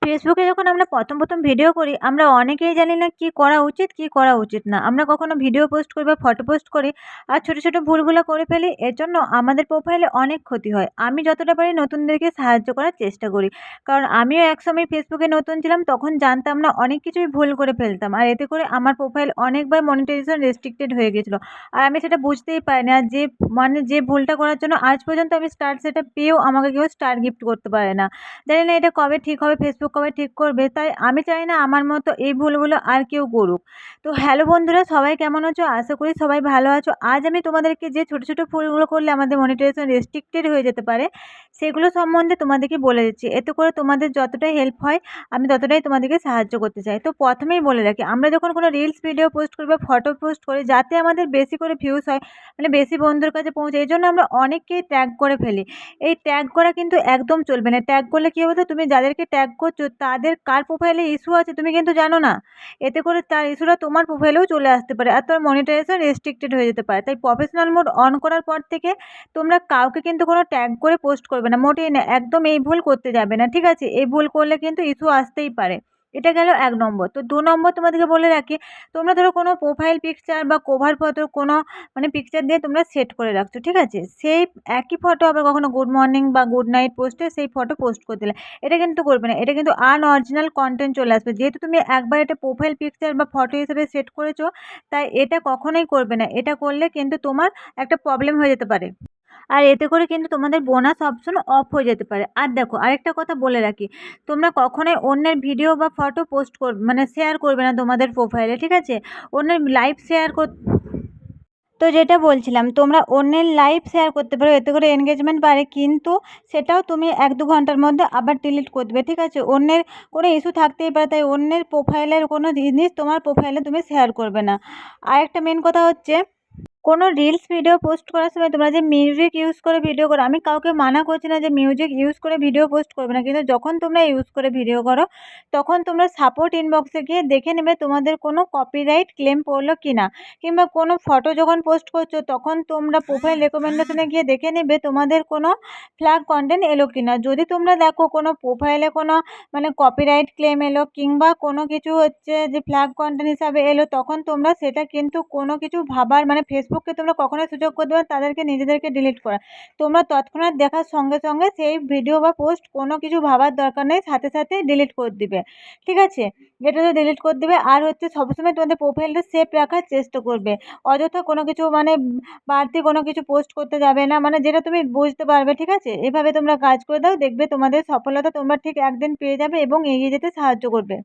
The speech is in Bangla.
ফেসবুকে যখন আমরা প্রথম ভিডিও করি, আমরা অনেকেই জানি না কি করা উচিত, কি করা উচিত না। আমরা কখনো ভিডিও পোস্ট করি বা ফটো পোস্ট করি আর ছোট ভুলগুলো করে ফেলি। এর জন্য আমাদের প্রোফাইলে অনেক ক্ষতি হয়। আমি যতটা পারি নতুনদেরকে সাহায্য করার চেষ্টা করি। কারণ আমিও একসময় ফেসবুকে নতুন ছিলাম, তখন জানতাম না, অনেক কিছুই ভুল করে ফেলতাম। আর এতে করে আমার প্রোফাইল অনেকবার মনিটাইজেশন রেস্ট্রিক্টেড হয়ে গেছিল। আর আমি সেটা বুঝতেই পারিনি। আর যে ভুলটা করার জন্য আজ পর্যন্ত আমি স্টার সেটা পেয়েও আমাকে কেউ স্টার গিফট করতে পারে না। জানি না এটা কবে ঠিক হবে, ফেসবুক কবে ঠিক করবে। তাই আমি চাই না আমার মতো এই ভুলগুলো আর কেউ করুক। তো হ্যালো বন্ধুরা, সবাই কেমন আছো? আশা করি সবাই ভালো আছো। আজ আমি তোমাদেরকে যে ছোট ভুলগুলো করলে আমাদের মনিটাইজেশন রেস্ট্রিক্টেড হয়ে যেতে পারে, সেগুলো সম্বন্ধে তোমাদেরকে বলে দিচ্ছি। এতে করে তোমাদের যতটাই হেল্প হয়, আমি ততটাই তোমাদেরকে সাহায্য করতে চাই। তো প্রথমেই বলে রাখি, আমরা যখন কোনো রিলস ভিডিও পোস্ট করি বা ফটো পোস্ট করি, যাতে আমাদের বেশি করে ভিউজ হয়, মানে বেশি বন্ধুর কাছে পৌঁছায়, এজন্য আমরা অনেককেই ট্যাগ করে ফেলি। এই ট্যাগ করা কিন্তু একদম চলবে না। ট্যাগ করলে কী হবে, তো তুমি যাদেরকে ট্যাগ করছো তাদের কার প্রোফাইলে ইস্যু আছে তুমি কিন্তু জানো না। এতে করে তার ইস্যুটা তোমার প্রোফাইলেও চলে আসতে পারে আর তোমার মনিটাইজেশন রেস্ট্রিক্টেড হয়ে যেতে পারে। তাই প্রফেশনাল মোড অন করার পর থেকে তোমরা কাউকে কিন্তু কোনো ট্যাগ করে পোস্ট করবে না, মোটেই না। একদম এই ভুল করতে যাবে না, ঠিক আছে? এই ভুল করলে কিন্তু ইস্যু আসতেই পারে। এটা গেল ১ নম্বর। তো ২ নম্বর তোমাদেরকে বলে রাখি, তোমরা ধরো কোনো প্রোফাইল পিকচার বা কভার ফটো কোনো মানে পিকচার দিয়ে তোমরা সেট করে রাখছো, ঠিক আছে? সেই একই ফটো আবার কখনো গুড মর্নিং বা গুড নাইট পোস্টে সেই ফটো পোস্ট করে দিলে, এটা কিন্তু করবে না। এটা কিন্তু আনঅরিজিনাল কনটেন্ট চলে আসবে। যেহেতু তুমি একবার এটা প্রোফাইল পিকচার বা ফটো হিসেবে সেট করেছো, তাই এটা কখনোই করবে না। এটা করলে কিন্তু তোমার একটা প্রবলেম হয়ে যেতে পারে। আর এতে করে কিন্তু তোমাদের বোনাস অপশন অফ হয়ে যেতে পারে। আর দেখো, আরেকটা কথা বলে রাখি, তোমরা কখনোই অন্যের ভিডিও বা ফটো পোস্ট মানে শেয়ার করবে না তোমাদের প্রোফাইলে, ঠিক আছে? অন্যের লাইভ শেয়ার তো যেটা বলছিলাম, তোমরা অন্যের লাইভ শেয়ার করতে পারো, এতে করে এনগেজমেন্ট বাড়ে, কিন্তু সেটাও তুমি ১-২ ঘন্টার মধ্যে আবার ডিলিট করে দেবে, ঠিক আছে? অন্যের কোনো ইস্যু থাকতেই পারে, তাই অন্যের প্রোফাইলের কোনো জিনিস তোমার প্রোফাইলে তুমি শেয়ার করবে না। আরেকটা মেন কথা হচ্ছে, কোনো রিলস ভিডিও পোস্ট করার সময় তোমরা যে মিউজিক ইউজ করে ভিডিও করো, আমি কাউকে মানা করছি না যে মিউজিক ইউজ করে ভিডিও পোস্ট করবে না, কিন্তু যখন তোমরা ইউজ করে ভিডিও করো, তখন তোমরা সাপোর্ট ইনবক্সে গিয়ে দেখে নেবে তোমাদের কোনো কপিরাইট ক্লেম পড়লো কি না। কিংবা কোনো ফটো যখন পোস্ট করছো, তখন তোমরা প্রোফাইল রেকমেন্ডেশনে গিয়ে দেখে নেবে তোমাদের কোনো ফ্ল্যাগ কন্টেন্ট এলো কি না। যদি তোমরা দেখো কোনো প্রোফাইলে কোনো মানে কপিরাইট ক্লেম এলো কিংবা কোনো কিছু হচ্ছে যে ফ্ল্যাগ কন্টেন্ট হিসাবে এলো, তখন তোমরা সেটা কিন্তু কোনো কিছু ভাবার মানে ফেসবুককে তোমরা কখনোই সুযোগ করে দেবে না তাদেরকে নিজেদেরকে ডিলিট করার। তোমরা তৎক্ষণাৎ দেখার সঙ্গে সেই ভিডিও বা পোস্ট কোনো কিছু ভাবার দরকার নেই, সাথে ডিলিট করে দিবে, ঠিক আছে? এটা তো ডিলিট করে দিবে। আর হচ্ছে সবসময় তোমাদের প্রোফাইলটা সেফ রাখার চেষ্টা করবে। অযথা কোনো কিছু মানে বাড়তি কোনো কিছু পোস্ট করতে যাবে না, মানে যেটা তুমি বুঝতে পারবে, ঠিক আছে? এভাবে তোমরা কাজ করে দাও, দেখবে তোমাদের সফলতা তোমরা ঠিক একদিন পেয়ে যাবে এবং এগিয়ে যেতে সাহায্য করবে।